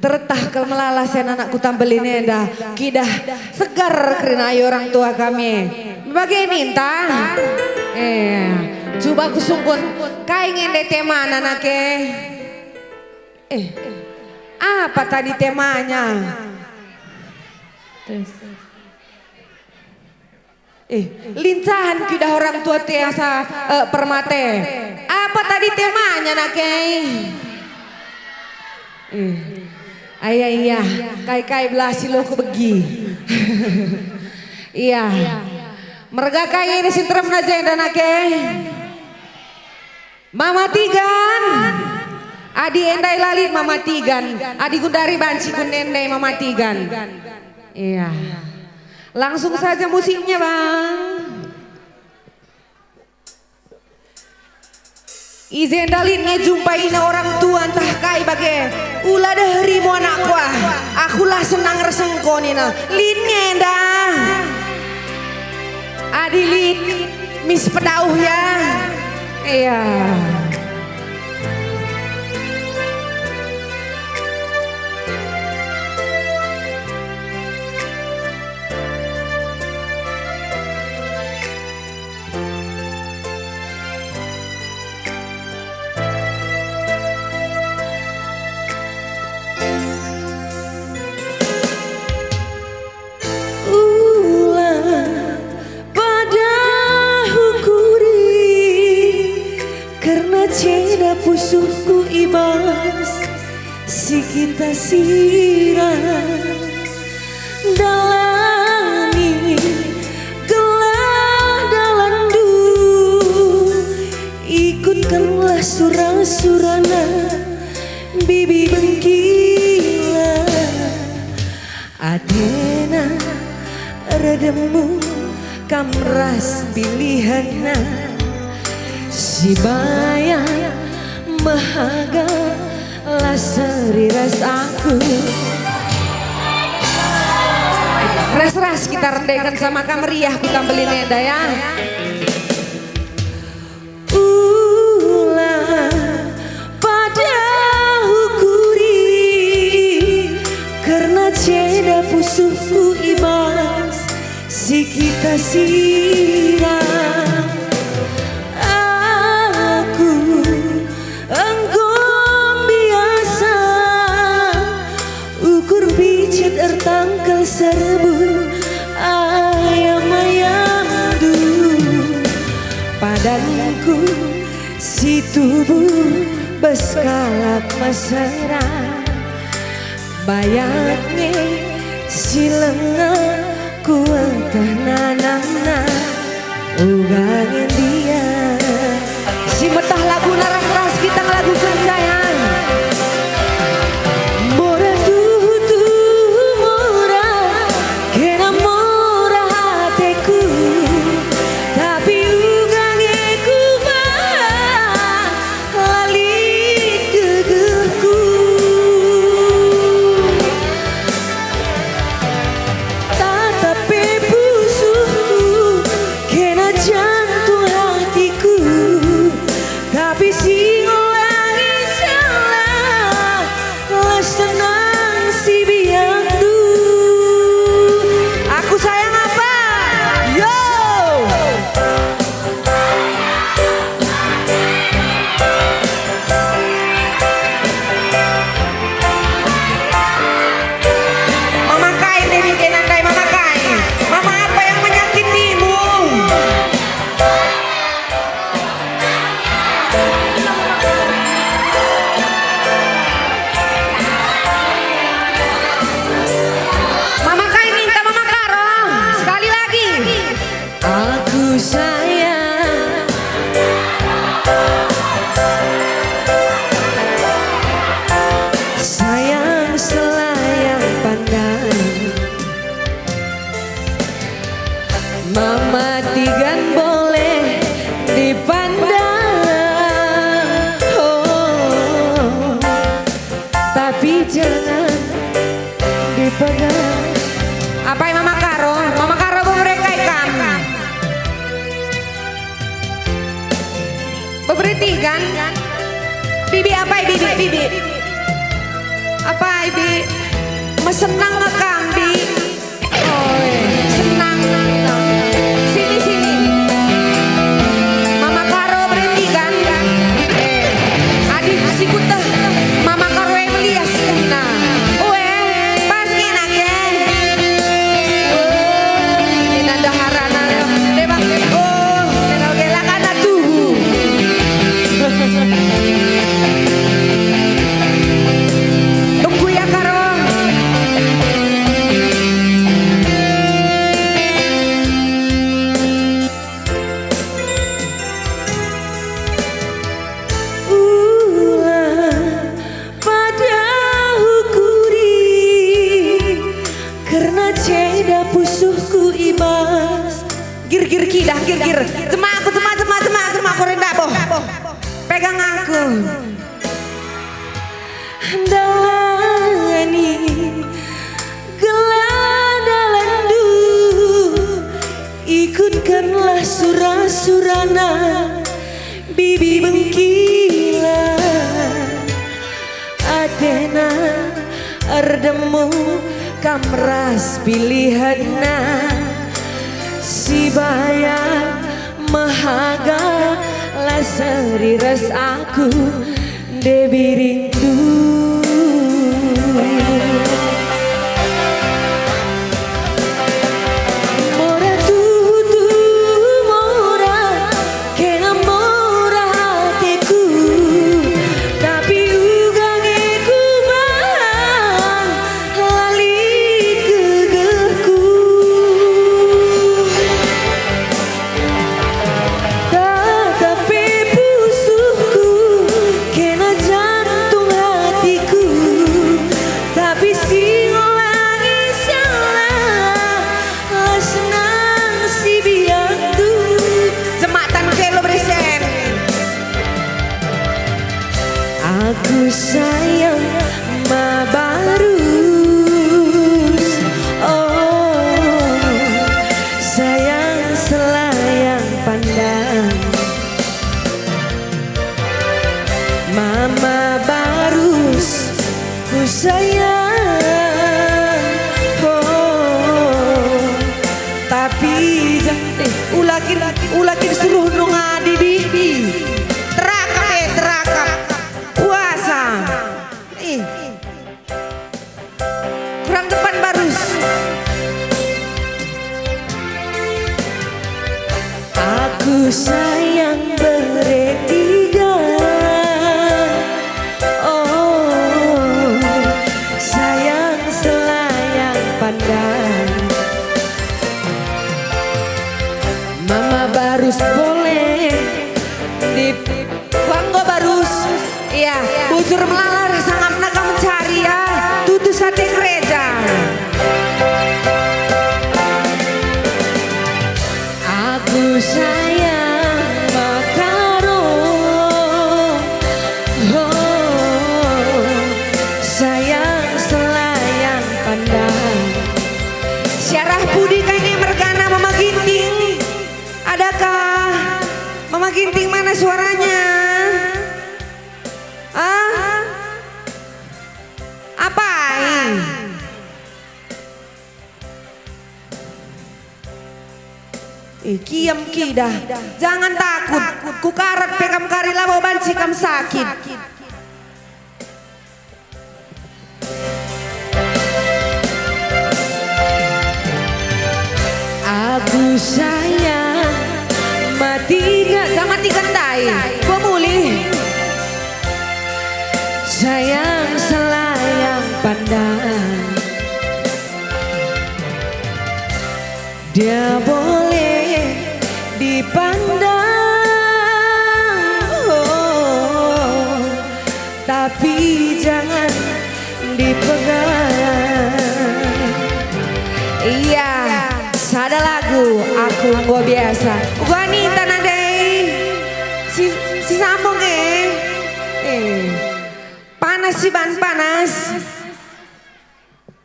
Tertah kalau melalas ya anakku tambelin enda kidah segar kerana ayo orang tua kami. Begini entah. Coba aku sungkun kai ngende tema anaknya. Apa tadi temanya? Lincahan kidah orang tua tiasa permate. Apa tadi temanya anaknya? Iya, kai belasi lo begi. Iya. Mereka kai ini sinterem aja dan ake. Mama Tigan. Adi endai lalit Mama Tigan. Adi gundari banci gundendai Mama Tigan. Iya. Langsung saja musiknya bang. Izen dalin ngejumpai orang tua entah kai bage ulah dahrimu anak gua akulah senang resengko nina lin ngenda adilit mis pedauh ya iya pusuku ibas si kita sirah dalani gelah dalandu ikutkanlah surah-surana bibi bengkila adena redemu kamras pilihanna si bayang mahaga lasari rasaku. Ras-ras kita rendaikan sama kameriah kita beli neda ya. Ulah pada hukuri karena ceda pusuhku ibas si kita siram. Tangkal serbu ayam-ayam du padanku si tubuh beskalap mesra bayaknya si lengah kuatah nanamna ugangin dia si metah lagu naras-ras kita lagu kencayang Mama Tigan boleh dipandang, oh, tapi jangan dipegang. Apa yang Mama Karo? Mama Karo mereka ikan. Beberiti kan? Bibi apa bibi? Apa Ibi? Mas senang ngekam Bi? Oh senang. Sini sini. Mama Karo berhenti kan? Adik si Kuta. Mama Karo yang melias. Nah, pas nginak ya. Ini nanda harana. Debak. Oh, nanda gelak anak tuh. Tunggu ya Karo. Ulah pada hukuri karena ceda pusuhku ibas. Gir kidah gir. Cema aku rendah boh. Pegang aku. Handalani geladalandu ikutkanlah surah-surana bibi bengkila Athena ardemu kamras pilihana Sibaya mahaga lasari ras aku Dewi rindu Mora tutu mora kena mora hatiku tapi ugangeku bang lali gegerku tetapi pusuhku kena jantung hatiku tapi si ulangi salah senang si biangku Jematan kelo berisen. aku sayang mabarus oh sayang selayang pandang mama barus ku sayang oh tapi jangan Ulakin suruh nung adi bibi. Terakap. Puasa. Kurang depan barus. aku sayang beretiga oh sayang selayang pandang mama barus boleh Di Banggo barus. Iya, bujur melalar sangat nak mencari ya. Tutu sate gereja. aku sayang makaro oh sayang selayang pandang Syarah Budi kayaknya mergana Mama Ginting. Adakah Mama Ginting mana suaranya? Ah? Apa? Kiam kidah. Jangan takut. Ku karat pekam kari labo banci kam sakit. aku sayang Mati gandai. Gua mulih. sayang selayang pandang dia boleh dipandang oh, tapi jangan dipegang Iya, sada lagu aku gua biasa. Gua Nita nadei. Si sambung panas si ban panas.